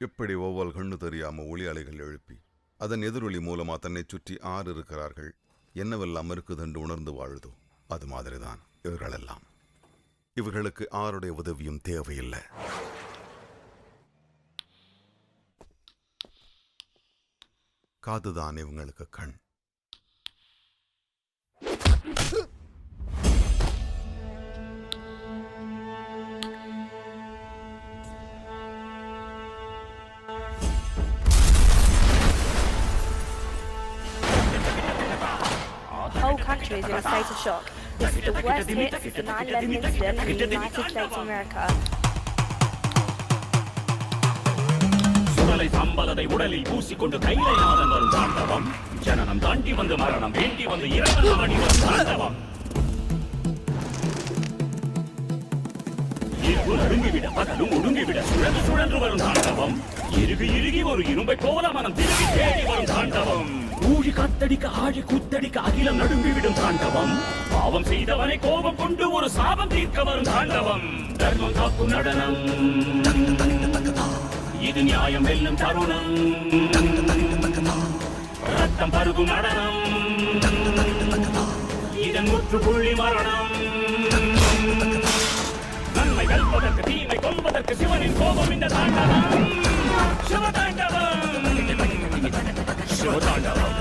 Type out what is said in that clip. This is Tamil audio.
இப்படி ஒவ்வொரு கண்ணு தெரியாம ஒளி அலைகள் எழுப்பி அதன் எதிரொலி மூலமா தன்னை சுற்றி ஆறு இருக்கிறார்கள், என்னவெல்லாம் இருக்குதென்று உணர்ந்து வாழுதோ அது மாதிரிதான் இவர்களெல்லாம். இவர்களுக்கு ஆருடைய உதவியும் தேவையில்லை. காதுதான் இவங்களுக்கு கண். Whole country is in a state of shock. This is the worst hit since the 9/11 incident in the United States of America. சுடலை சம்பலதை உடலில் பூசிக்கொண்டு கையிலை நாதம் வரும் தாண்டவம். ஜனனம் தாண்டி வந்து மரணம் வேண்டி வந்து இரவல் ஆடி வரும் தாண்டவம். இரவு நடுங்கிவிட பகலும் ஒடுங்கிவிட சுழன்று சுழன்று வரும் தாண்டவம். இறுகி இறுகி ஒரு இரும்பை போல மனம் திரும்பி தேடி வரும் தாண்டவம். ஊழி காத்தடிக்க ஆழி கூத்தடிக்க அகிலம் நடுங்கிவிடும் தாண்டவம். பாவம் செய்தவனை கோபம் கொண்டு ஒரு சாபம் தீர்க்க வரும் தாண்டவம். தர்மம் காக்கும் நடனம், இது நியாயம் வெல்லும் தருணம். ரத்தம் பருகும் நடனம், இதன் முற்றுப்புள்ளி மரணம். நன்மை வெல்வதற்கு தீமை கொள்வதற்கு சிவனின் கோபம் இந்த தாண்டவம். சிவதாண்டவம், சிவதாண்டவம்.